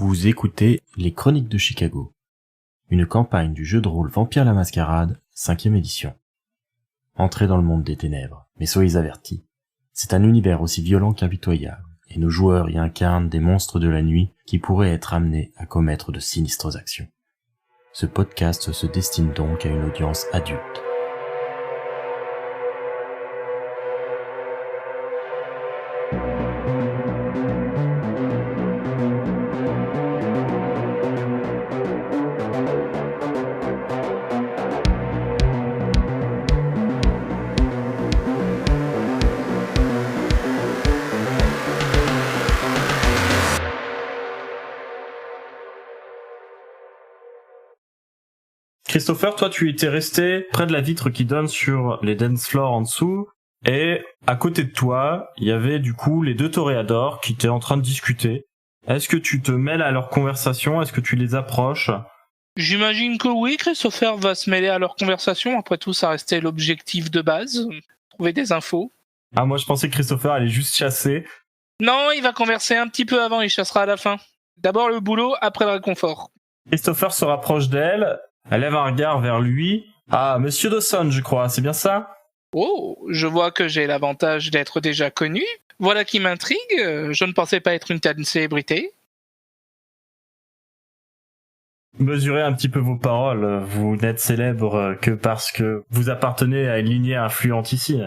Vous écoutez Les Chroniques de Chicago, une campagne du jeu de rôle Vampire la Mascarade, 5e édition. Entrez dans le monde des ténèbres, mais soyez avertis. C'est un univers aussi violent qu'impitoyable, et nos joueurs y incarnent des monstres de la nuit qui pourraient être amenés à commettre de sinistres actions. Ce podcast se destine donc à une audience adulte. Christopher, toi, tu étais resté près de la vitre qui donne sur les dance floors en dessous, et à côté de toi, il y avait du coup les deux toréadors qui étaient en train de discuter. Est-ce que tu te mêles à leur conversation? Est-ce que tu les approches? J'imagine que oui, Christopher va se mêler à leur conversation. Après tout, ça restait l'objectif de base, trouver des infos. Ah, moi je pensais que Christopher allait juste chasser. Non, il va converser un petit peu avant, il chassera à la fin. D'abord le boulot, après le réconfort. Christopher se rapproche d'elle, elle lève un regard vers lui. Ah, Monsieur Dawson, je crois, c'est bien ça? Oh, je vois que j'ai l'avantage d'être déjà connu. Voilà qui m'intrigue, je ne pensais pas être une telle célébrité. Mesurez un petit peu vos paroles, vous n'êtes célèbre que parce que vous appartenez à une lignée influente ici.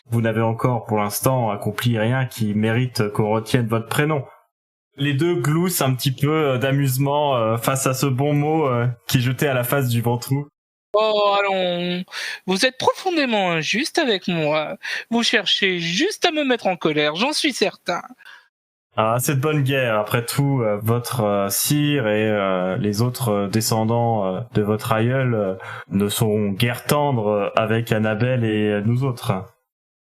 Vous n'avez encore, pour l'instant, accompli rien qui mérite qu'on retienne votre prénom. Les deux gloussent un petit peu d'amusement face à ce bon mot qui est jeté à la face du ventrou. Oh, allons, vous êtes profondément injuste avec moi. Vous cherchez juste à me mettre en colère, j'en suis certain. Ah, c'est de bonne guerre. Après tout, votre sire et les autres descendants de votre aïeul ne sont guère tendres avec Annabelle et nous autres.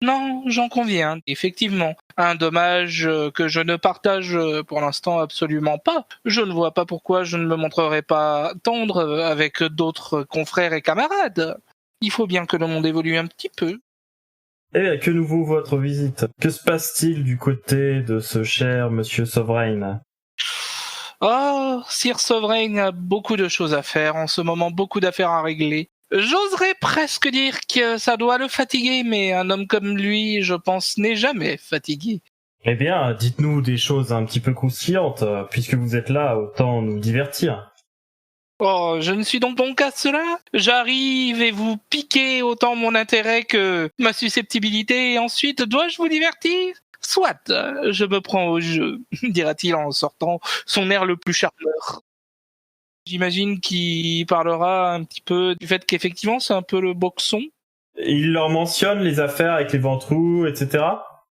Non, j'en conviens, effectivement. Un dommage que je ne partage pour l'instant absolument pas. Je ne vois pas pourquoi je ne me montrerai pas tendre avec d'autres confrères et camarades. Il faut bien que le monde évolue un petit peu. Eh, que nous vaut votre visite? Que se passe-t-il du côté de ce cher monsieur Sovereign? Oh, Sir Sovereign a beaucoup de choses à faire en ce moment, beaucoup d'affaires à régler. J'oserais presque dire que ça doit le fatiguer, mais un homme comme lui, je pense, n'est jamais fatigué. Eh bien, dites-nous des choses un petit peu croustillantes, puisque vous êtes là, autant nous divertir. Oh, je ne suis donc bon qu'à cela. J'arrive et vous piquez autant mon intérêt que ma susceptibilité, et ensuite dois-je vous divertir? Soit, je me prends au jeu, dira-t-il en sortant son air le plus charmeur. J'imagine qu'il parlera un petit peu du fait qu'effectivement c'est un peu le boxon. Il leur mentionne les affaires avec les ventrous, etc.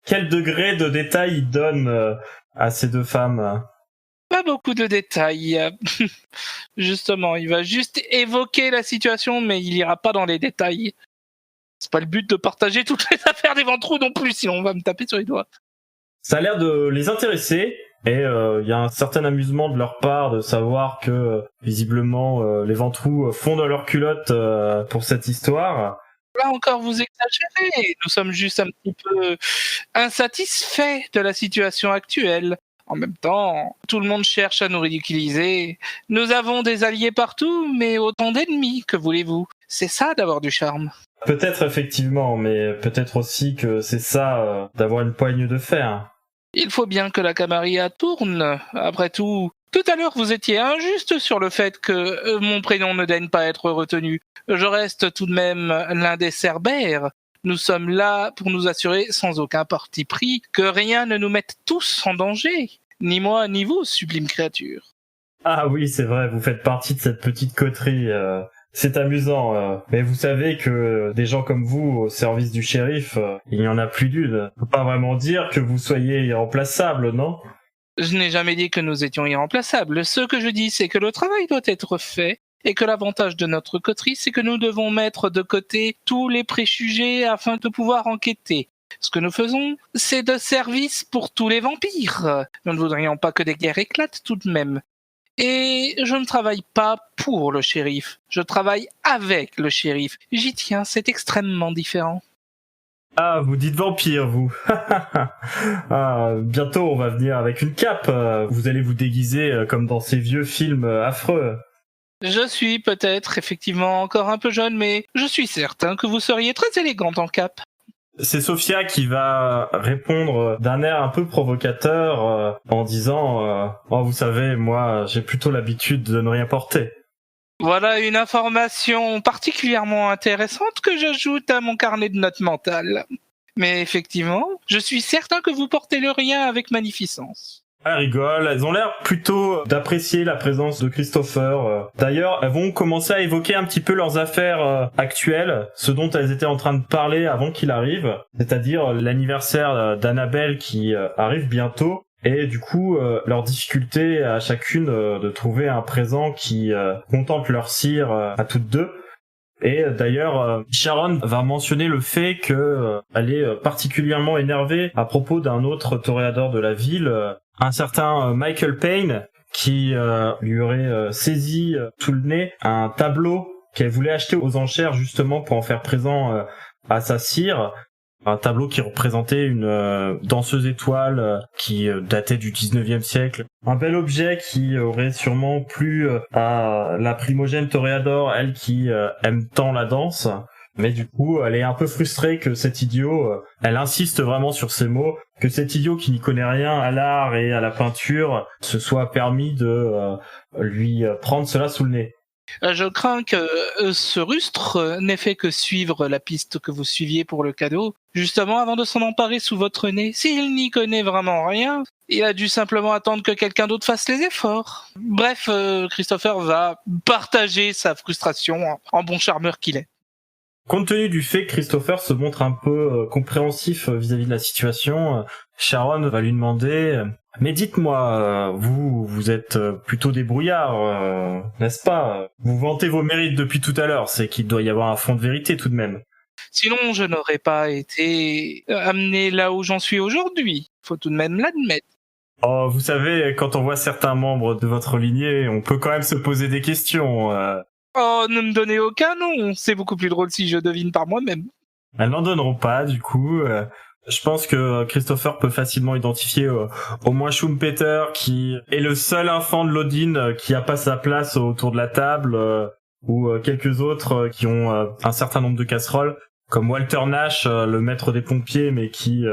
Quel degré de détail il donne à ces deux femmes? Pas beaucoup de détails. Justement, il va juste évoquer la situation, mais il ira pas dans les détails. C'est pas le but de partager toutes les affaires des ventrous non plus, sinon on va me taper sur les doigts. Ça a l'air de les intéresser, et y a un certain amusement de leur part de savoir que, visiblement, les ventrous font de leur culotte pour cette histoire. Là encore, vous exagérez. Nous sommes juste un petit peu insatisfaits de la situation actuelle. En même temps, tout le monde cherche à nous ridiculiser. Nous avons des alliés partout, mais autant d'ennemis, que voulez-vous? C'est ça d'avoir du charme. Peut-être effectivement, mais peut-être aussi que c'est ça d'avoir une poigne de fer. Il faut bien que la camarilla tourne. Après tout à l'heure, vous étiez injuste sur le fait que mon prénom ne daigne pas être retenu. Je reste tout de même l'un des Cerbères. Nous sommes là pour nous assurer, sans aucun parti pris, que rien ne nous mette tous en danger. Ni moi, ni vous, sublime créature. Ah oui, c'est vrai, vous faites partie de cette petite coterie. C'est amusant, mais vous savez que des gens comme vous au service du shérif, il y en a plus d'une. Faut pas vraiment dire que vous soyez irremplaçable, non? Je n'ai jamais dit que nous étions irremplaçables. Ce que je dis, c'est que le travail doit être fait et que l'avantage de notre coterie, c'est que nous devons mettre de côté tous les préjugés afin de pouvoir enquêter. Ce que nous faisons, c'est de service pour tous les vampires. Nous ne voudrions pas que des guerres éclatent tout de même. Et je ne travaille pas pour le shérif, je travaille avec le shérif. J'y tiens, c'est extrêmement différent. Ah, vous dites vampire, vous. Ah, bientôt, on va venir avec une cape. Vous allez vous déguiser comme dans ces vieux films affreux. Je suis peut-être effectivement encore un peu jeune, mais je suis certain que vous seriez très élégante en cape. C'est Sophia qui va répondre d'un air un peu provocateur en disant oh, vous savez, moi, j'ai plutôt l'habitude de ne rien porter. Voilà une information particulièrement intéressante que j'ajoute à mon carnet de notes mentales. Mais effectivement, je suis certain que vous portez le rien avec magnificence. Elles rigolent, elles ont l'air plutôt d'apprécier la présence de Christopher. D'ailleurs, elles vont commencer à évoquer un petit peu leurs affaires actuelles, ce dont elles étaient en train de parler avant qu'il arrive, c'est-à-dire l'anniversaire d'Annabelle qui arrive bientôt, et du coup, leur difficulté à chacune de trouver un présent qui contente leur cire à toutes deux. Et d'ailleurs, Sharon va mentionner le fait que elle est particulièrement énervée à propos d'un autre toréador de la ville, un certain Michael Payne, qui lui aurait saisi tout le nez un tableau qu'elle voulait acheter aux enchères justement pour en faire présent à sa cire. Un tableau qui représentait une danseuse étoile qui datait du 19e siècle. Un bel objet qui aurait sûrement plu à la primogène toréador, elle qui aime tant la danse. Mais du coup, elle est un peu frustrée que cet idiot, elle insiste vraiment sur ces mots, que cet idiot qui n'y connaît rien à l'art et à la peinture se soit permis de lui prendre cela sous le nez. Je crains que ce rustre n'ait fait que suivre la piste que vous suiviez pour le cadeau, justement avant de s'en emparer sous votre nez. S'il n'y connaît vraiment rien, il a dû simplement attendre que quelqu'un d'autre fasse les efforts. Bref, Christopher va partager sa frustration en bon charmeur qu'il est. Compte tenu du fait que Christopher se montre un peu compréhensif vis-à-vis de la situation, Sharon va lui demander « Mais dites-moi, vous êtes plutôt débrouillard, n'est-ce pas? Vous vantez vos mérites depuis tout à l'heure, c'est qu'il doit y avoir un fond de vérité tout de même. » Sinon, je n'aurais pas été amené là où j'en suis aujourd'hui. Faut tout de même l'admettre. Oh, vous savez, quand on voit certains membres de votre lignée, on peut quand même se poser des questions. Oh, ne me donnez aucun nom. C'est beaucoup plus drôle si je devine par moi-même. Elles n'en donneront pas, du coup. Je pense que Christopher peut facilement identifier au moins Schumpeter, qui est le seul enfant de l'Odin qui a pas sa place autour de la table, ou quelques autres qui ont un certain nombre de casseroles, comme Walter Nash, le maître des pompiers, mais qui,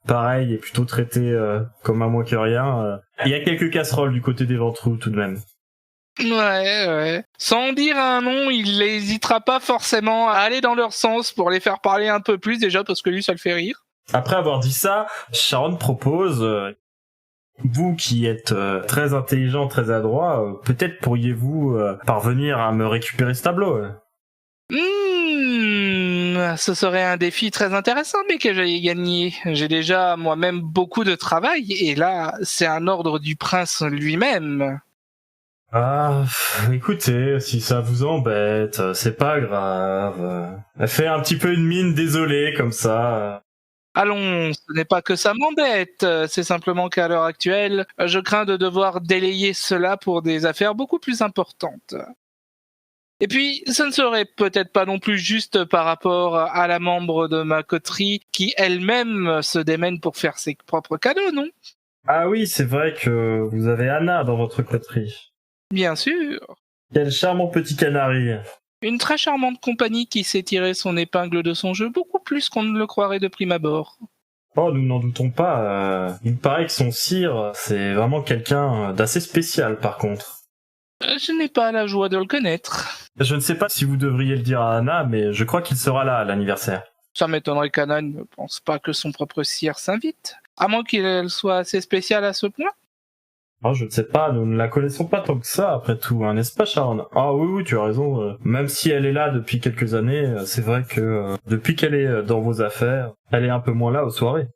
pareil, est plutôt traité comme un moins que rien. Il y a quelques casseroles du côté des Ventroux, tout de même. Ouais. Sans dire un nom, il n'hésitera pas forcément à aller dans leur sens pour les faire parler un peu plus, déjà parce que lui, ça le fait rire. Après avoir dit ça, Sharon propose, vous qui êtes très intelligent, très adroit, peut-être pourriez-vous parvenir à me récupérer ce tableau. Ce serait un défi très intéressant, mais que j'allais gagner. J'ai déjà moi-même beaucoup de travail, et là, c'est un ordre du prince lui-même. Ah, écoutez, si ça vous embête, c'est pas grave. Elle fait un petit peu une mine désolée, comme ça. Allons, ce n'est pas que ça m'embête, c'est simplement qu'à l'heure actuelle, je crains de devoir délayer cela pour des affaires beaucoup plus importantes. Et puis, ce ne serait peut-être pas non plus juste par rapport à la membre de ma coterie qui elle-même se démène pour faire ses propres cadeaux, non ? Ah oui, c'est vrai que vous avez Anna dans votre coterie. Bien sûr. Quel charmant petit canari. Une très charmante compagnie qui sait tirer son épingle de son jeu beaucoup plus qu'on ne le croirait de prime abord. Oh, nous n'en doutons pas. Il paraît que son sire, c'est vraiment quelqu'un d'assez spécial, par contre. Je n'ai pas la joie de le connaître. Je ne sais pas si vous devriez le dire à Anna, mais je crois qu'il sera là à l'anniversaire. Ça m'étonnerait qu'Anna ne pense pas que son propre sire s'invite, à moins qu'elle soit assez spéciale à ce point. Oh, je ne sais pas, nous ne la connaissons pas tant que ça, après tout, hein, n'est-ce pas, Sharon? Ah oui, tu as raison. Même si elle est là depuis quelques années, c'est vrai que depuis qu'elle est dans vos affaires, elle est un peu moins là aux soirées.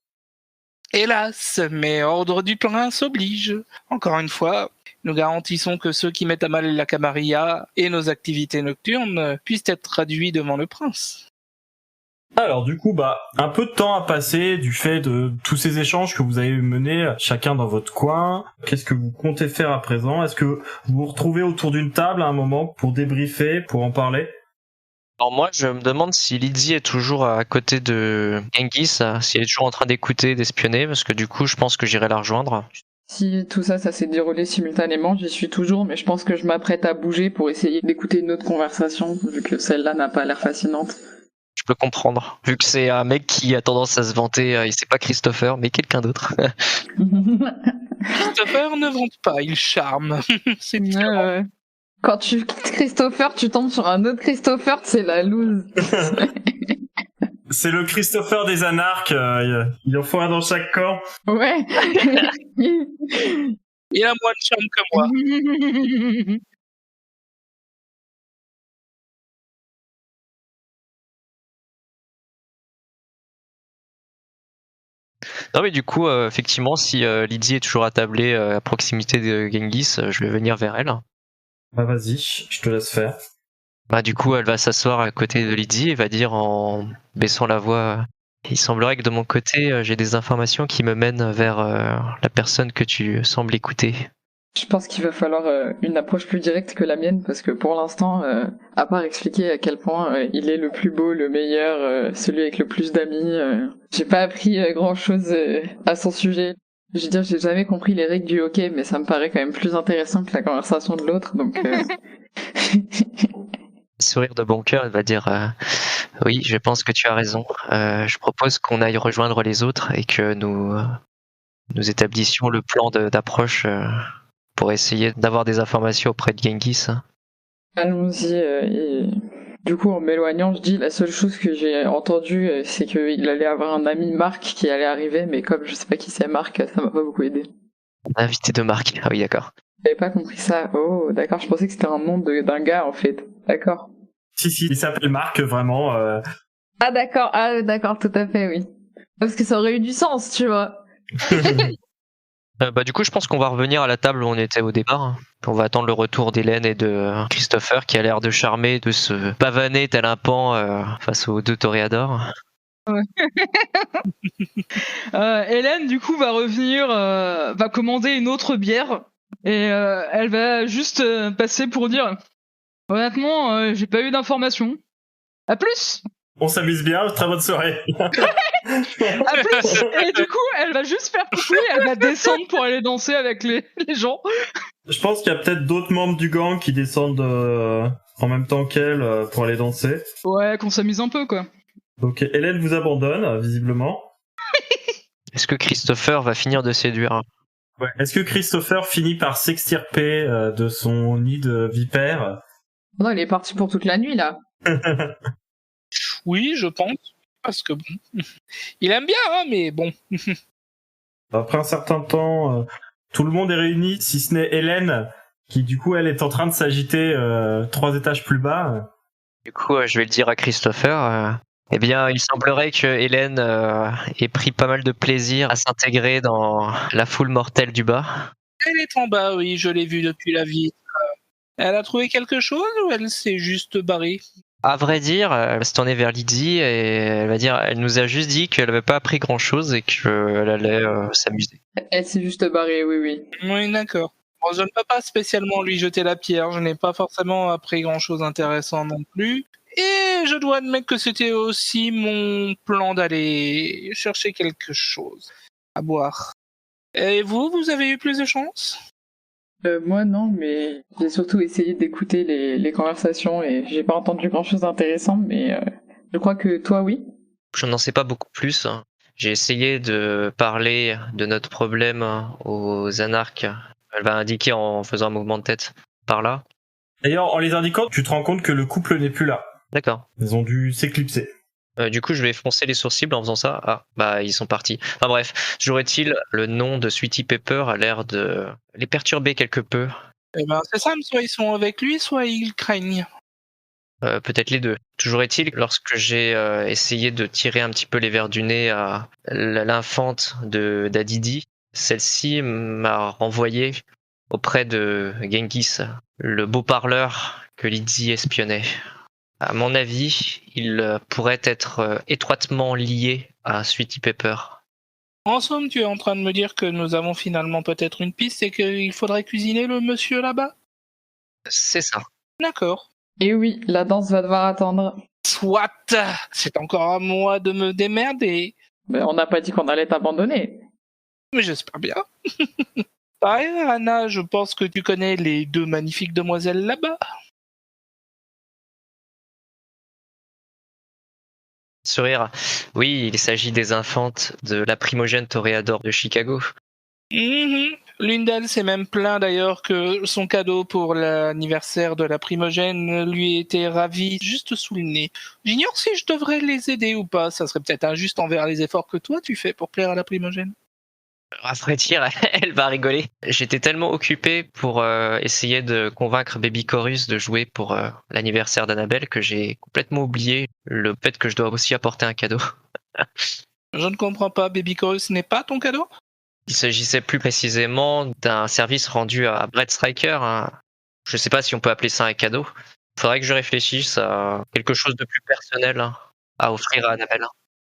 Hélas, mais ordre du prince oblige. Encore une fois, nous garantissons que ceux qui mettent à mal la camarilla et nos activités nocturnes puissent être traduits devant le prince. Alors du coup, un peu de temps a passé du fait de tous ces échanges que vous avez menés chacun dans votre coin. Qu'est-ce que vous comptez faire à présent? Est-ce que vous vous retrouvez autour d'une table à un moment pour débriefer, pour en parler? Alors moi, je me demande si Lydie est toujours à côté de Genghis, si elle est toujours en train d'écouter, d'espionner, parce que du coup, je pense que j'irai la rejoindre. Si tout ça s'est déroulé simultanément, j'y suis toujours, mais je pense que je m'apprête à bouger pour essayer d'écouter une autre conversation, vu que celle-là n'a pas l'air fascinante. Je peux comprendre, vu que c'est un mec qui a tendance à se vanter, et c'est pas Christopher, mais quelqu'un d'autre. Christopher ne vante pas, il charme. C'est différent. Ouais. Quand tu quittes Christopher, tu tombes sur un autre Christopher, c'est la loose. C'est le Christopher des anarches, il en faut un dans chaque camp. Ouais. Il a moins de charme que moi. Non mais du coup, effectivement, si Lydie est toujours attablée à proximité de Genghis, je vais venir vers elle. Bah vas-y, je te laisse faire. Bah du coup, elle va s'asseoir à côté de Lydie et va dire en baissant la voix: il semblerait que de mon côté, j'ai des informations qui me mènent vers la personne que tu sembles écouter. Je pense qu'il va falloir une approche plus directe que la mienne, parce que pour l'instant, à part expliquer à quel point il est le plus beau, le meilleur, celui avec le plus d'amis, j'ai pas appris grand-chose à son sujet. Je veux dire, j'ai jamais compris les règles du hockey, mais ça me paraît quand même plus intéressant que la conversation de l'autre, donc... Sourire de bon cœur, elle va dire oui, je pense que tu as raison. Je propose qu'on aille rejoindre les autres et que nous établissions le plan d'approche pour essayer d'avoir des informations auprès de Genghis. Allons-y, et du coup, en m'éloignant, je dis la seule chose que j'ai entendue, c'est qu'il allait avoir un ami Marc qui allait arriver, mais comme je sais pas qui c'est Marc, ça m'a pas beaucoup aidé. Invité de Marc. Ah oui, d'accord. J'avais pas compris ça. Oh, d'accord, je pensais que c'était un nom d'un gars, en fait. D'accord. Si, il s'appelle Marc, vraiment. Ah d'accord, tout à fait, oui. Parce que ça aurait eu du sens, tu vois. Bah du coup, je pense qu'on va revenir à la table où on était au départ. On va attendre le retour d'Hélène et de Christopher, qui a l'air de charmer, de se pavaner tel un pan face aux deux toréadors. Ouais. Hélène, du coup, va revenir, va commander une autre bière et elle va juste passer pour dire honnêtement, j'ai pas eu d'informations. À plus. On s'amuse bien, très bonne soirée. À plus. Et du coup, elle va juste faire coucou et elle va descendre pour aller danser avec les gens. Je pense qu'il y a peut-être d'autres membres du gang qui descendent en même temps qu'elle pour aller danser. Ouais, qu'on s'amuse un peu, quoi. Donc Hélène vous abandonne, visiblement. Est-ce que Christopher va finir de séduire? Ouais. Est-ce que Christopher finit par s'extirper de son nid de vipère? Non, il est parti pour toute la nuit, là. Oui, je pense. Parce que bon. Il aime bien, hein, mais bon. Après un certain temps, tout le monde est réuni, si ce n'est Hélène, qui du coup elle est en train de s'agiter 3 étages plus bas. Du coup, je vais le dire à Christopher. Eh bien, il semblerait que Hélène ait pris pas mal de plaisir à s'intégrer dans la foule mortelle du bas. Elle est en bas, oui, je l'ai vue depuis la vitre. Elle a trouvé quelque chose ou elle s'est juste barrée? À vrai dire, elle va se tourner vers Lydie et elle va dire, elle nous a juste dit qu'elle n'avait pas appris grand chose et qu'elle allait s'amuser. Elle s'est juste barrée, oui. Oui, d'accord. Bon, je ne peux pas spécialement lui jeter la pierre, je n'ai pas forcément appris grand-chose d'intéressant non plus. Et je dois admettre que c'était aussi mon plan d'aller chercher quelque chose à boire. Et vous avez eu plus de chance? Moi non, mais j'ai surtout essayé d'écouter les conversations et j'ai pas entendu grand-chose d'intéressant, mais je crois que toi, oui. Je n'en sais pas beaucoup plus. J'ai essayé de parler de notre problème aux anarches. Elle va indiquer en faisant un mouvement de tête par là. D'ailleurs, en les indiquant, tu te rends compte que le couple n'est plus là. D'accord. Ils ont dû s'éclipser. Du coup, je vais froncer les sourcils en faisant ça. Ah, bah ils sont partis. Enfin bref, jouerait-il le nom de Sweetie Pepper a l'air de les perturber quelque peu. Eh ben, c'est simple, soit ils sont avec lui, soit ils craignent. Peut-être les deux. Toujours est-il, lorsque j'ai essayé de tirer un petit peu les vers du nez à l'infante d'Adidi, celle-ci m'a renvoyé auprès de Genghis, le beau parleur que Lydie espionnait. À mon avis, il pourrait être étroitement lié à Sweetie Pepper. En somme, tu es en train de me dire que nous avons finalement peut-être une piste et qu'il faudrait cuisiner le monsieur là-bas? C'est ça. D'accord. Et oui, la danse va devoir attendre. Soit, c'est encore à moi de me démerder. Mais on n'a pas dit qu'on allait t'abandonner. Mais j'espère bien. Par ailleurs, Anna, je pense que tu connais les 2 magnifiques demoiselles là-bas. Sourire. Oui, il s'agit des infantes de la primogène toréador de Chicago. Mhm. L'une d'elles s'est même plaint d'ailleurs que son cadeau pour l'anniversaire de la primogène lui était ravi juste sous le nez. J'ignore si je devrais les aider ou pas, ça serait peut-être injuste envers les efforts que toi tu fais pour plaire à la primogène. À vrai dire, elle va rigoler. J'étais tellement occupé pour essayer de convaincre Baby Chorus de jouer pour l'anniversaire d'Annabelle que j'ai complètement oublié le fait que je dois aussi apporter un cadeau. Je ne comprends pas, Baby Chorus n'est pas ton cadeau? Il s'agissait plus précisément d'un service rendu à Brett Striker. Je sais pas si on peut appeler ça un cadeau. Faudrait que je réfléchisse à quelque chose de plus personnel à offrir à Annabelle.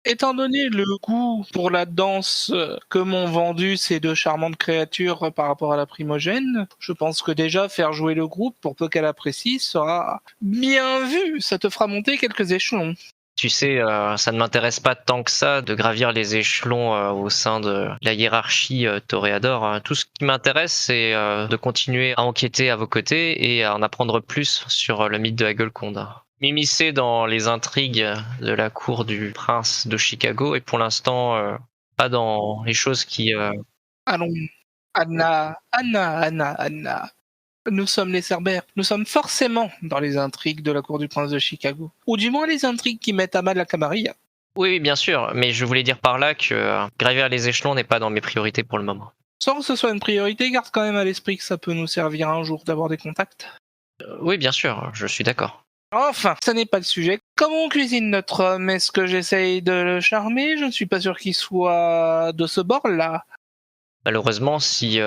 Étant donné le goût pour la danse que m'ont vendu ces 2 charmantes créatures par rapport à la primogène, je pense que déjà faire jouer le groupe, pour peu qu'elle apprécie, sera bien vu. Ça te fera monter quelques échelons. Tu sais, ça ne m'intéresse pas tant que ça de gravir les échelons au sein de la hiérarchie toréador. Tout ce qui m'intéresse, c'est de continuer à enquêter à vos côtés et à en apprendre plus sur le mythe de Hagelconde. M'immiscer dans les intrigues de la cour du prince de Chicago et pour l'instant pas dans les choses qui... Allons, Anna. Nous sommes les Cerbères. Nous sommes forcément dans les intrigues de la cour du prince de Chicago. Ou du moins les intrigues qui mettent à mal la Camarilla. Oui, bien sûr, mais je voulais dire par là que gravir les échelons n'est pas dans mes priorités pour le moment. Sans que ce soit une priorité, garde quand même à l'esprit que ça peut nous servir un jour d'avoir des contacts. Oui, bien sûr, je suis d'accord. Enfin, ce n'est pas le sujet. Comment on cuisine notre homme? Est-ce que j'essaye de le charmer? Je ne suis pas sûr qu'il soit de ce bord-là. Malheureusement, si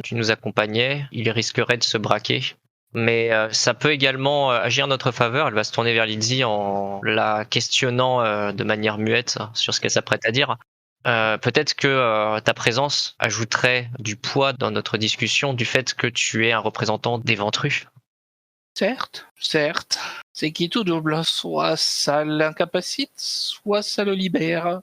tu nous accompagnais, il risquerait de se braquer. Mais ça peut également agir en notre faveur. Elle va se tourner vers Lydie en la questionnant de manière muette sur ce qu'elle s'apprête à dire. Peut-être que ta présence ajouterait du poids dans notre discussion du fait que tu es un représentant des Ventrus. Certes. C'est qui tout double. Soit ça l'incapacite, soit ça le libère.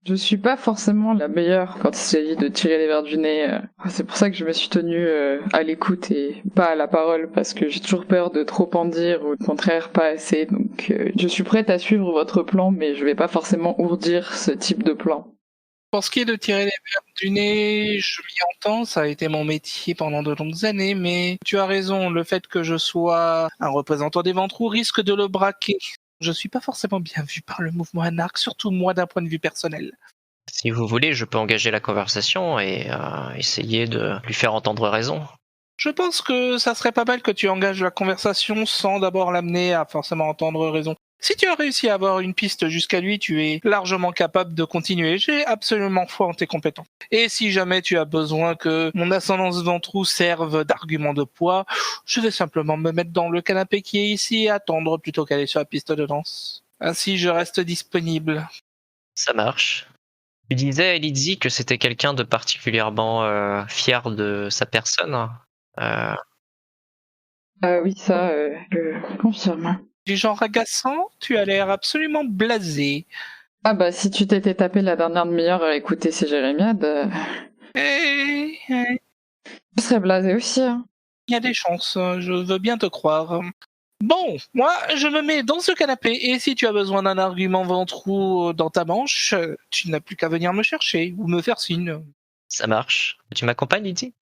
Je suis pas forcément la meilleure quand il s'agit de tirer les verres du nez. C'est pour ça que je me suis tenue à l'écoute et pas à la parole, parce que j'ai toujours peur de trop en dire ou au contraire pas assez. Donc je suis prête à suivre votre plan, mais je vais pas forcément ourdir ce type de plan. Pour ce qui est de tirer les verres du nez, je m'y entends, ça a été mon métier pendant de longues années, mais tu as raison, le fait que je sois un représentant des Ventrous risque de le braquer. Je suis pas forcément bien vu par le mouvement anarque, surtout moi d'un point de vue personnel. Si vous voulez, je peux engager la conversation et essayer de lui faire entendre raison. Je pense que ça serait pas mal que tu engages la conversation sans d'abord l'amener à forcément entendre raison. Si tu as réussi à avoir une piste jusqu'à lui, tu es largement capable de continuer. J'ai absolument foi en tes compétences. Et si jamais tu as besoin que mon ascendance ventrou serve d'argument de poids, je vais simplement me mettre dans le canapé qui est ici et attendre plutôt qu'aller sur la piste de danse. Ainsi, je reste disponible. Ça marche. Tu disais à Lydie que c'était quelqu'un de particulièrement fier de sa personne. Oui, ça, je confirme. Du genre agaçant, tu as l'air absolument blasé. Ah bah si tu t'étais tapé la dernière demi-heure à écouter ces jérémiades, je serais blasé aussi. Hein. Il y a des chances, je veux bien te croire. Bon, moi, je me mets dans ce canapé, et si tu as besoin d'un argument ventrou dans ta manche, tu n'as plus qu'à venir me chercher, ou me faire signe. Ça marche. Tu m'accompagnes, Lydie ?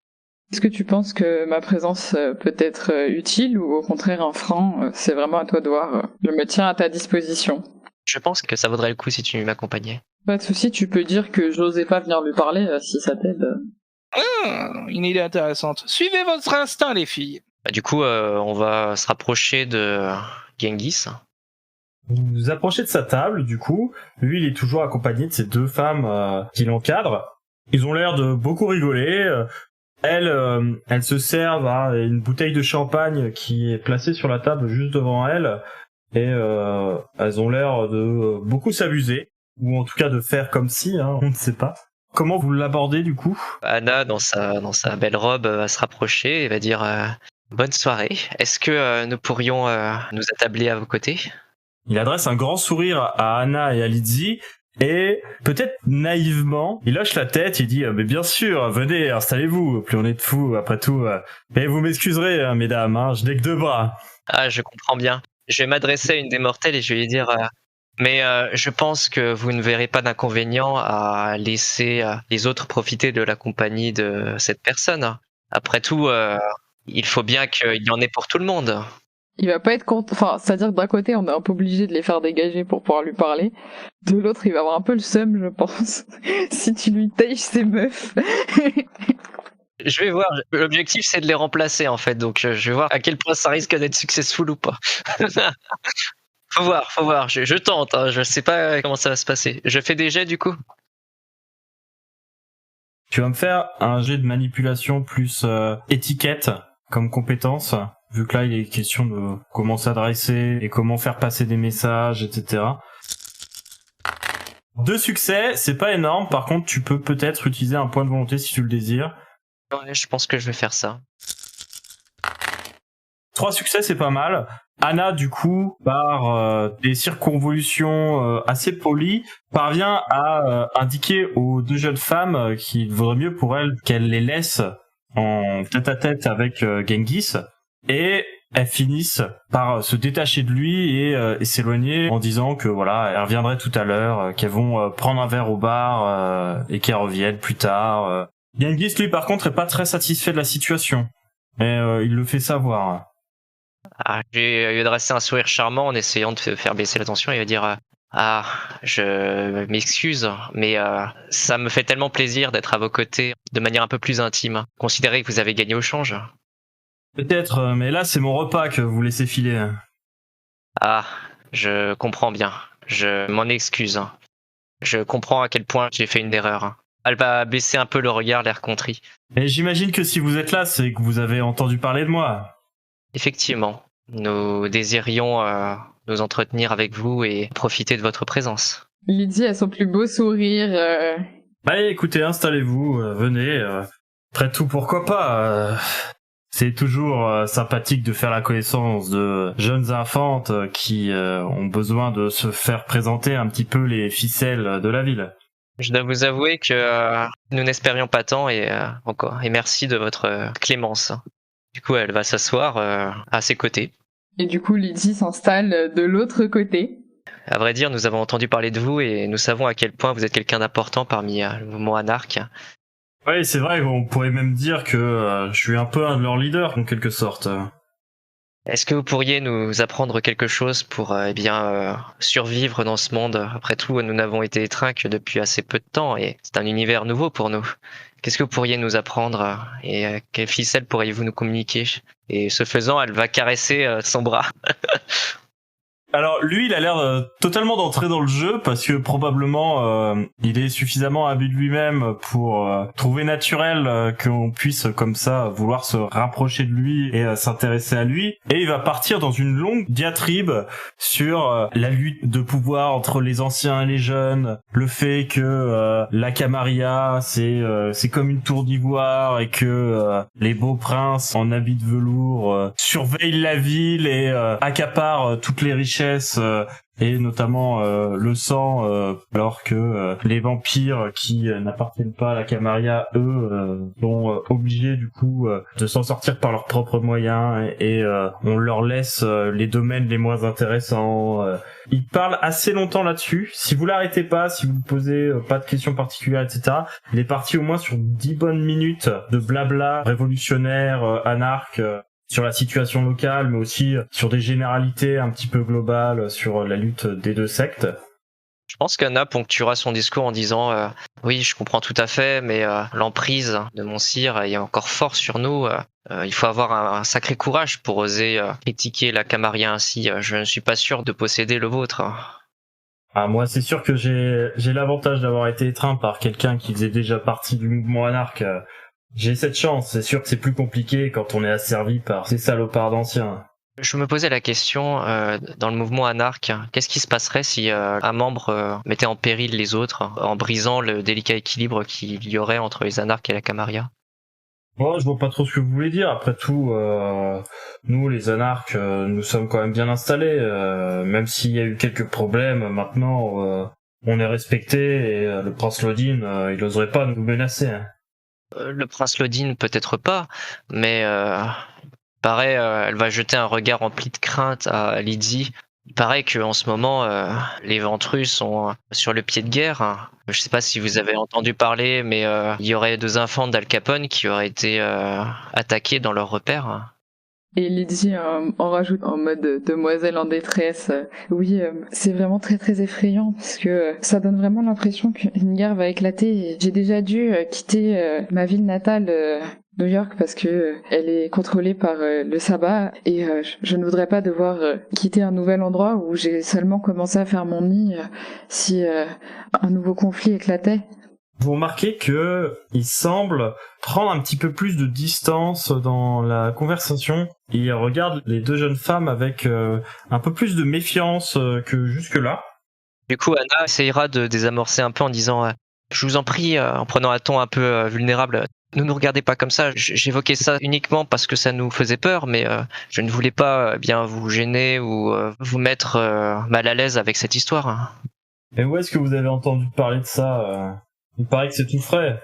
Est-ce que tu penses que ma présence peut être utile ou au contraire un frein? C'est vraiment à toi de voir. Je me tiens à ta disposition. Je pense que ça vaudrait le coup si tu m'accompagnais. Pas de souci, tu peux dire que j'osais pas venir lui parler si ça t'aide. Une idée intéressante. Suivez votre instinct, les filles. Du coup, on va se rapprocher de Genghis. Vous vous approchez de sa table, du coup. Lui, il est toujours accompagné de ces 2 femmes qui l'encadrent. Ils ont l'air de beaucoup rigoler. Elles se servent à une bouteille de champagne qui est placée sur la table juste devant elles. Et elles ont l'air de beaucoup s'amuser. Ou en tout cas de faire comme si, on ne sait pas. Comment vous l'abordez, du coup ? Anna, dans sa belle robe, va se rapprocher et va dire bonne soirée. Est-ce que nous pourrions nous attabler à vos côtés ? Il adresse un grand sourire à Anna et à Lizzie, et peut-être naïvement, il hoche la tête, il dit mais bien sûr, venez, installez-vous, plus on est de fous, après tout. Mais vous m'excuserez, hein, mesdames, hein, je n'ai que 2 bras. Ah, je comprends bien. Je vais m'adresser à une des mortelles et je vais lui dire mais je pense que vous ne verrez pas d'inconvénient à laisser les autres profiter de la compagnie de cette personne. Après tout, il faut bien qu'il y en ait pour tout le monde. Il va pas être content. Enfin, c'est-à-dire que d'un côté, on est un peu obligé de les faire dégager pour pouvoir lui parler. De l'autre, il va avoir un peu le seum, je pense. Si tu lui tailles ses meufs. Je vais voir. L'objectif, c'est de les remplacer, en fait. Donc, je vais voir à quel point ça risque d'être successful ou pas. Faut voir. Je tente. Hein. Je sais pas comment ça va se passer. Je fais des jets, du coup. Tu vas me faire un jet de manipulation plus étiquette comme compétence, vu que là il est question de comment s'adresser et comment faire passer des messages, etc. 2 succès, c'est pas énorme, par contre tu peux peut-être utiliser un point de volonté si tu le désires. Ouais, je pense que je vais faire ça. 3 succès, c'est pas mal. Anna, du coup, par des circonvolutions assez polies, parvient à indiquer aux 2 jeunes femmes qu'il vaudrait mieux pour elles qu'elles les laissent en tête-à-tête avec Genghis, et elles finissent par se détacher de lui et s'éloigner en disant que voilà, elles reviendraient tout à l'heure, qu'elles vont prendre un verre au bar et qu'elles reviennent plus tard. Genghis, lui, par contre, est pas très satisfait de la situation, et il le fait savoir. Ah, je vais lui adresser un sourire charmant en essayant de faire baisser la tension. Il va dire je m'excuse, mais ça me fait tellement plaisir d'être à vos côtés de manière un peu plus intime. Considérez que vous avez gagné au change. Peut-être, mais là c'est mon repas que vous laissez filer. Ah, je comprends bien. Je m'en excuse. Je comprends à quel point j'ai fait une erreur. Elle va baisser un peu le regard, l'air contrit. Et j'imagine que si vous êtes là, c'est que vous avez entendu parler de moi. Effectivement, nous désirions nous entretenir avec vous et profiter de votre présence. Lydie a son plus beau sourire. Allez, écoutez, installez-vous, venez. Après tout, pourquoi pas c'est toujours sympathique de faire la connaissance de jeunes infantes qui ont besoin de se faire présenter un petit peu les ficelles de la ville. Je dois vous avouer que nous n'espérions pas tant et merci de votre clémence. Du coup, elle va s'asseoir à ses côtés. Et du coup, Lydie s'installe de l'autre côté. À vrai dire, nous avons entendu parler de vous et nous savons à quel point vous êtes quelqu'un d'important parmi le mouvement anarque. Oui, c'est vrai, on pourrait même dire que je suis un peu un de leurs leaders, en quelque sorte. Est-ce que vous pourriez nous apprendre quelque chose pour survivre dans ce monde? Après tout, nous n'avons été étreints que depuis assez peu de temps et c'est un univers nouveau pour nous. Qu'est-ce que vous pourriez nous apprendre et quelle ficelle pourriez-vous nous communiquer? Et ce faisant, elle va caresser son bras. Alors lui, il a l'air totalement d'entrer dans le jeu parce que probablement il est suffisamment habile de lui-même pour trouver naturel qu'on puisse comme ça vouloir se rapprocher de lui et s'intéresser à lui. Et il va partir dans une longue diatribe sur la lutte de pouvoir entre les anciens et les jeunes, le fait que la Camarilla c'est comme une tour d'ivoire et que les beaux princes en habits de velours surveillent la ville et accaparent toutes les richesses et notamment le sang, alors que les vampires qui n'appartiennent pas à la Camarilla, eux, sont obligés du coup de s'en sortir par leurs propres moyens et on leur laisse les domaines les moins intéressants. Il parle assez longtemps là-dessus. Si vous l'arrêtez pas, si vous ne posez pas de questions particulières, etc., il est parti au moins sur 10 bonnes minutes de blabla révolutionnaire, anarque, sur la situation locale, mais aussi sur des généralités un petit peu globales sur la lutte des 2 sectes. Je pense qu'Anna ponctuera son discours en disant oui, je comprends tout à fait, mais l'emprise de mon sire est encore fort sur nous. Il faut avoir un sacré courage pour oser critiquer la Camarilla ainsi. Je ne suis pas sûr de posséder le vôtre. Ah, moi, c'est sûr que j'ai l'avantage d'avoir été étreint par quelqu'un qui faisait déjà partie du mouvement anarque. J'ai cette chance, c'est sûr que c'est plus compliqué quand on est asservi par ces salopards d'anciens. Je me posais la question, dans le mouvement anarque, qu'est-ce qui se passerait si un membre mettait en péril les autres en brisant le délicat équilibre qu'il y aurait entre les anarques et la Camarilla? Bon, je vois pas trop ce que vous voulez dire. Après tout, nous, les anarches, nous sommes quand même bien installés. Même s'il y a eu quelques problèmes, maintenant, on est respecté et le prince Lodin, il oserait pas nous menacer. Hein. Le prince Lodin, peut-être pas, mais paraît, elle va jeter un regard rempli de crainte à Lydie. Il paraît qu'en ce moment, les Ventrus sont sur le pied de guerre. Hein. Je sais pas si vous avez entendu parler, mais il y aurait 2 enfants d'Al Capone qui auraient été attaqués dans leur repère. Hein. Et Lydie en rajoute en mode demoiselle en détresse. Oui, c'est vraiment très très effrayant parce que ça donne vraiment l'impression qu'une guerre va éclater. J'ai déjà dû quitter ma ville natale, New York, parce que elle est contrôlée par le sabbat et je ne voudrais pas devoir quitter un nouvel endroit où j'ai seulement commencé à faire mon nid si un nouveau conflit éclatait. Vous remarquez que il semble prendre un petit peu plus de distance dans la conversation. Il regarde les 2 jeunes femmes avec un peu plus de méfiance que jusque-là. Du coup, Anna essayera de désamorcer un peu en disant je vous en prie, en prenant un ton un peu vulnérable, ne nous regardez pas comme ça. J'évoquais ça uniquement parce que ça nous faisait peur, mais je ne voulais pas bien vous gêner ou vous mettre mal à l'aise avec cette histoire. Hein. Et où est-ce que vous avez entendu parler de ça Il paraît que c'est tout frais.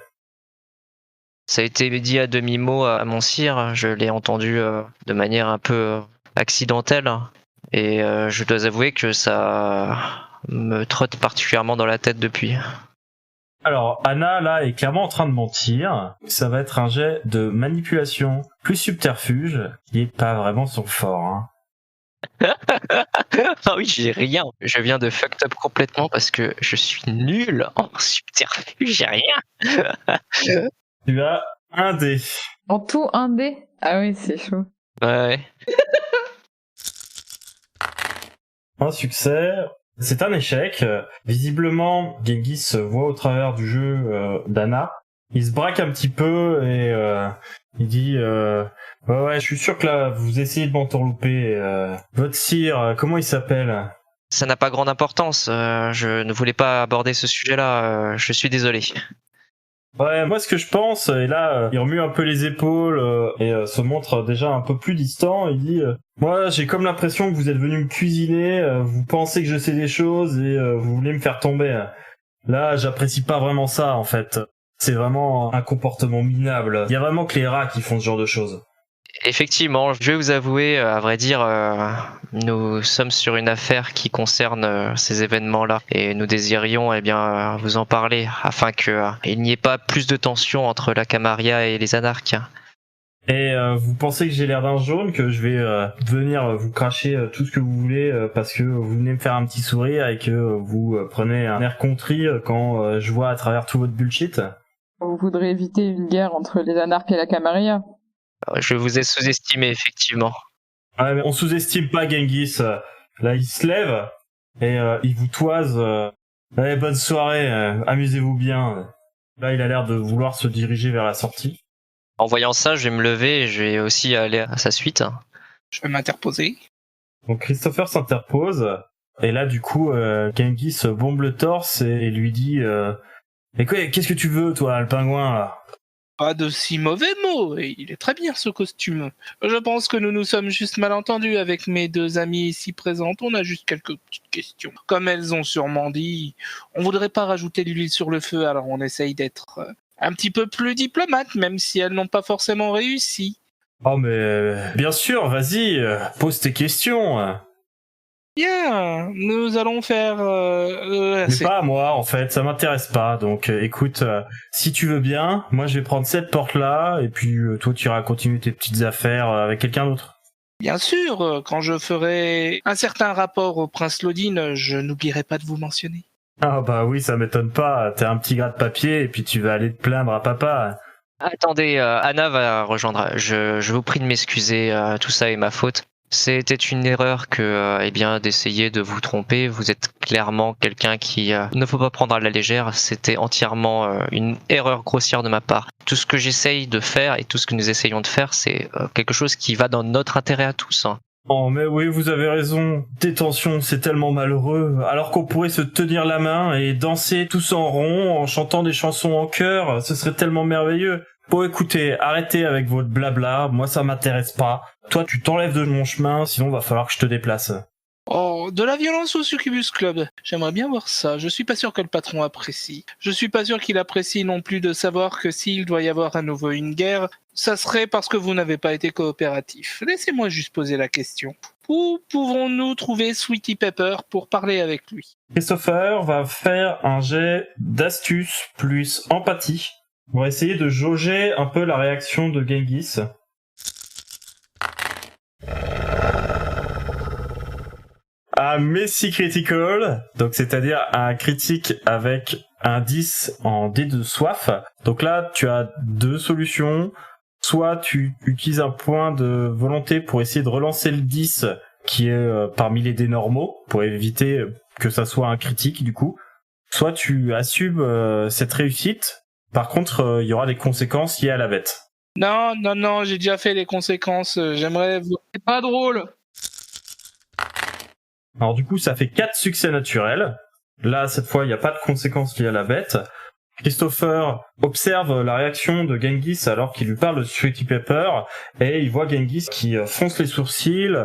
Ça a été dit à demi-mot à mon sire, je l'ai entendu de manière un peu accidentelle, et je dois avouer que ça me trotte particulièrement dans la tête depuis. Alors, Anna, là, est clairement en train de mentir. Ça va être un jet de manipulation plus subterfuge, qui est pas vraiment son fort. Hein. Ah oui, j'ai rien. Je viens de fucked up complètement parce que je suis nul en subterfuge, j'ai rien. Tu as un dé. En tout un dé? Ah oui, c'est chaud. Ouais. Un succès. C'est un échec. Visiblement, Genghis voit au travers du jeu d'Anna. Il se braque un petit peu et il dit ouais, je suis sûr que là, vous essayez de m'entourlouper. Votre sire, comment il s'appelle? Ça n'a pas grande importance. Je ne voulais pas aborder ce sujet-là. Je suis désolé. Ouais, moi ce que je pense, et là il remue un peu les épaules et se montre déjà un peu plus distant, il dit moi j'ai comme l'impression que vous êtes venu me cuisiner, vous pensez que je sais des choses et vous voulez me faire tomber. Là j'apprécie pas vraiment ça en fait, c'est vraiment un comportement minable, il y a vraiment que les rats qui font ce genre de choses. Effectivement, je vais vous avouer, à vrai dire, nous sommes sur une affaire qui concerne ces événements-là et nous désirions vous en parler afin qu'il n'y ait pas plus de tension entre la Camarilla et les anarches. Et vous pensez que j'ai l'air d'un jaune, que je vais venir vous cracher tout ce que vous voulez parce que vous venez me faire un petit sourire et que vous prenez un air contrit quand je vois à travers tout votre bullshit? Vous voudrez éviter une guerre entre les anarches et la Camarilla? Je vous ai sous-estimé, effectivement. Ouais, mais on sous-estime pas Genghis. Là, il se lève et il vous toise. Allez, bonne soirée, amusez-vous bien. Là, il a l'air de vouloir se diriger vers la sortie. En voyant ça, je vais me lever et je vais aussi aller à sa suite. Je vais m'interposer. Donc Christopher s'interpose et là, du coup, Genghis bombe le torse et lui dit mais quoi, qu'est-ce que tu veux, toi, le pingouin, là? Pas de si mauvais mots, et il est très bien ce costume. Je pense que nous nous sommes juste mal entendus avec mes 2 amies ici présentes, on a juste quelques petites questions. Comme elles ont sûrement dit, on voudrait pas rajouter de l'huile sur le feu, alors on essaye d'être un petit peu plus diplomate, même si elles n'ont pas forcément réussi. Oh mais bien sûr, vas-y, pose tes questions. Bien, nous allons faire... Mais pas à moi, en fait, ça m'intéresse pas. Donc écoute, si tu veux bien, moi je vais prendre cette porte-là, et puis toi tu iras continuer tes petites affaires avec quelqu'un d'autre. Bien sûr, quand je ferai un certain rapport au prince Lodin, je n'oublierai pas de vous mentionner. Ah bah oui, ça m'étonne pas, t'es un petit gras de papier, et puis tu vas aller te plaindre à papa. Attendez, Anna va rejoindre. Je vous prie de m'excuser, tout ça est ma faute. C'était une erreur d'essayer de vous tromper. Vous êtes clairement quelqu'un qui ne faut pas prendre à la légère. C'était entièrement une erreur grossière de ma part. Tout ce que j'essaye de faire et tout ce que nous essayons de faire, c'est quelque chose qui va dans notre intérêt à tous. Hein. Oh mais oui, vous avez raison. Détention, c'est tellement malheureux. Alors qu'on pourrait se tenir la main et danser tous en rond en chantant des chansons en chœur, ce serait tellement merveilleux. Bon, écoutez, arrêtez avec votre blabla, moi ça m'intéresse pas. Toi, tu t'enlèves de mon chemin, sinon va falloir que je te déplace. Oh, de la violence au Succubus Club. J'aimerais bien voir ça. Je suis pas sûr que le patron apprécie. Je suis pas sûr qu'il apprécie non plus de savoir que s'il doit y avoir à nouveau une guerre, ça serait parce que vous n'avez pas été coopératif. Laissez-moi juste poser la question. Où pouvons-nous trouver Sweetie Pepper pour parler avec lui? Christopher va faire un jet d'astuce plus empathie. On va essayer de jauger un peu la réaction de Genghis. Un Messi Critical, donc c'est-à-dire un critique avec un 10 en dé de soif. Donc là, tu as deux solutions. Soit tu utilises un point de volonté pour essayer de relancer le 10, qui est parmi les dés normaux, pour éviter que ça soit un critique du coup. Soit tu assumes cette réussite. Par contre, il y aura des conséquences liées à la bête. Non, j'ai déjà fait les conséquences. J'aimerais... C'est pas drôle. Alors du coup, ça fait 4 succès naturels. Là, cette fois, il n'y a pas de conséquences liées à la bête. Christopher observe la réaction de Genghis alors qu'il lui parle de Sweetie Pepper, et il voit Genghis qui fronce les sourcils,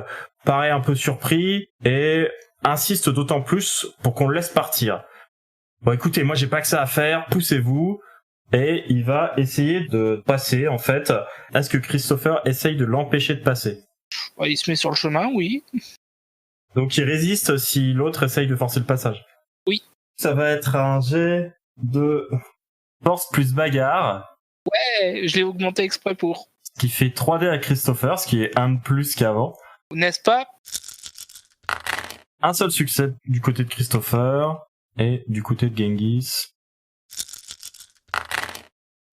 paraît un peu surpris, et insiste d'autant plus pour qu'on le laisse partir. Bon, écoutez, moi j'ai pas que ça à faire, poussez-vous. Et il va essayer de passer, en fait. Est-ce que Christopher essaye de l'empêcher de passer? Ouais, il se met sur le chemin, oui. Donc il résiste si l'autre essaye de forcer le passage. Oui. Ça va être un jet de force plus bagarre. Ouais, je l'ai augmenté exprès pour. Ce qui fait 3 dés à Christopher, ce qui est un de plus qu'avant. N'est-ce pas? Un seul succès du côté de Christopher, et du côté de Genghis.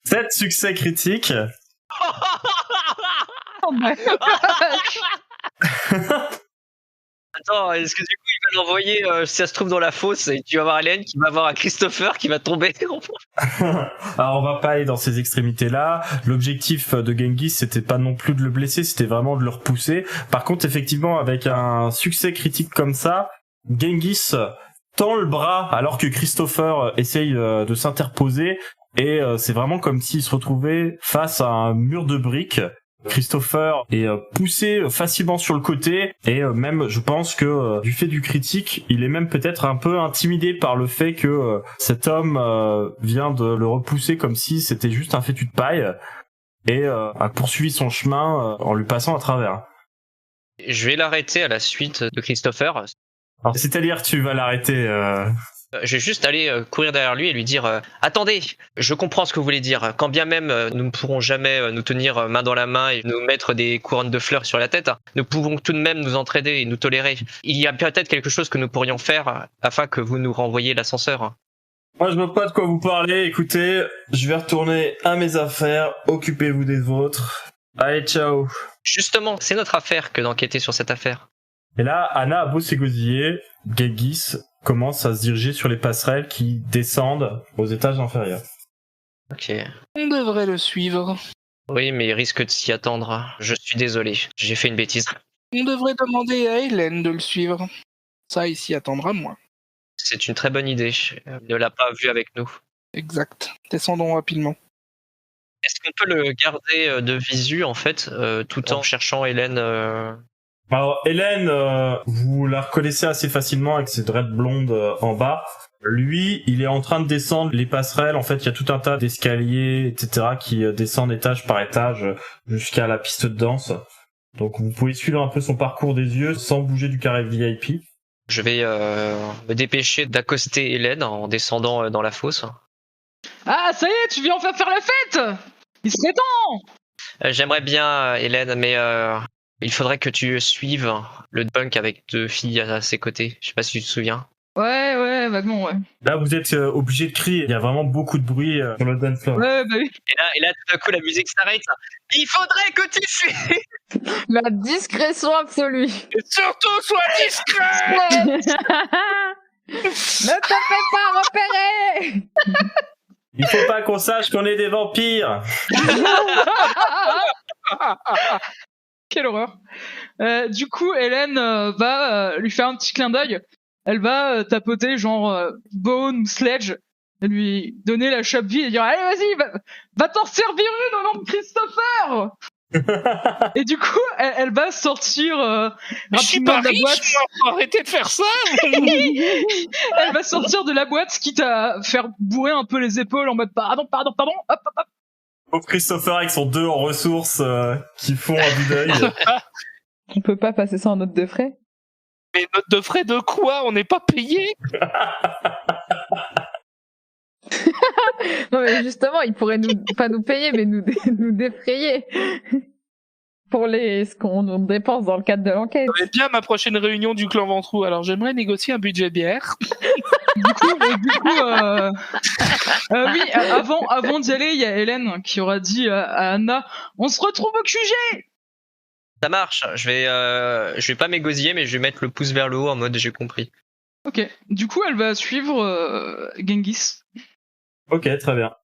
7 succès critiques. Oh my Attends, est-ce que du coup il va l'envoyer, si ça se trouve, dans la fosse, et tu vas voir Hélène qui va voir un Christopher qui va tomber? Alors on va pas aller dans ces extrémités-là. L'objectif de Genghis, c'était pas non plus de le blesser, c'était vraiment de le repousser. Par contre, effectivement, avec un succès critique comme ça, Genghis tend le bras alors que Christopher essaye de s'interposer, et c'est vraiment comme s'il se retrouvait face à un mur de briques. Christopher est poussé facilement sur le côté, et même je pense que du fait du critique, il est même peut-être un peu intimidé par le fait que cet homme vient de le repousser comme si c'était juste un fétu de paille, et a poursuivi son chemin en lui passant à travers. Je vais l'arrêter à la suite de Christopher. Alors, c'est-à-dire tu vas l'arrêter Je vais juste aller courir derrière lui et lui dire attendez, je comprends ce que vous voulez dire. Quand bien même nous ne pourrons jamais nous tenir main dans la main et nous mettre des couronnes de fleurs sur la tête, nous pouvons tout de même nous entraider et nous tolérer. Il y a peut-être quelque chose que nous pourrions faire afin que vous nous renvoyiez l'ascenseur. Moi je vois pas de quoi vous parlez, écoutez, je vais retourner à mes affaires, occupez-vous des vôtres. Allez, ciao. Justement, c'est notre affaire que d'enquêter sur cette affaire. Et là, Anna a beau s'égosiller, Genghis commence à se diriger sur les passerelles qui descendent aux étages inférieurs. Ok. On devrait le suivre. Oui, mais il risque de s'y attendre. Je suis désolé, j'ai fait une bêtise. On devrait demander à Hélène de le suivre. Ça, il s'y attendra moins. C'est une très bonne idée. Il ne l'a pas vu avec nous. Exact. Descendons rapidement. Est-ce qu'on peut le garder de visu, en fait, tout en cherchant Hélène Alors Hélène, vous la reconnaissez assez facilement avec ses dreads blondes en bas. Lui, il est en train de descendre les passerelles. En fait, il y a tout un tas d'escaliers, etc., qui descendent étage par étage jusqu'à la piste de danse. Donc vous pouvez suivre un peu son parcours des yeux sans bouger du carré VIP. Je vais me dépêcher d'accoster Hélène en descendant dans la fosse. Ah, ça y est, tu viens enfin faire la fête! Il serait temps! J'aimerais bien, Hélène, mais il faudrait que tu suives le punk avec 2 filles à ses côtés. Je sais pas si tu te souviens. Ouais, vaguement, ouais. Là, vous êtes obligé de crier. Il y a vraiment beaucoup de bruit sur le dance floor. Ouais, bah oui. Et là, tout d'un coup, la musique s'arrête. Il faudrait que tu suives. La discrétion absolue. Et surtout, sois discret! Ne te fais pas repérer. Il faut pas qu'on sache qu'on est des vampires. Quelle horreur. Du coup, Hélène va lui faire un petit clin d'œil. Elle va tapoter genre Bone ou Sledge lui donner la chape vide et dire allez vas-y, va t'en servir une au nom de Christopher. Et du coup, elle va sortir Je suis rapidement pas de la boîte. riche, moi, faut arrêter de faire ça. Elle va sortir de la boîte, quitte à faire bourrer un peu les épaules en mode pardon, hop. Pauvre Christopher avec son 2 en ressources qui font un bout d'œil. On peut pas passer ça en note de frais? Mais note de frais de quoi? On n'est pas payé? Non mais justement, il pourrait pas nous payer, mais nous défrayer. Pour ce qu'on dépense dans le cadre de l'enquête. Ça va être bien ma prochaine réunion du clan Ventrou, alors j'aimerais négocier un budget bière. Oui, avant d'y aller, il y a Hélène qui aura dit à Anna, on se retrouve au QG. Ça marche, je vais pas m'égosiller, mais je vais mettre le pouce vers le haut en mode j'ai compris. Ok, du coup elle va suivre Genghis. Ok, très bien.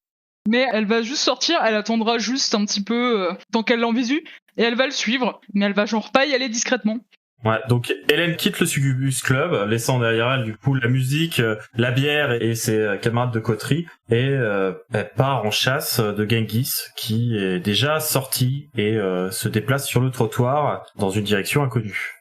Mais elle va juste sortir, elle attendra juste un petit peu tant qu'elle l'a en visu, et elle va le suivre, mais elle va genre pas y aller discrètement. Ouais, donc Hélène quitte le Succubus Club, laissant derrière elle du coup la musique, la bière et ses camarades de coterie, et elle part en chasse de Genghis, qui est déjà sorti et se déplace sur le trottoir dans une direction inconnue.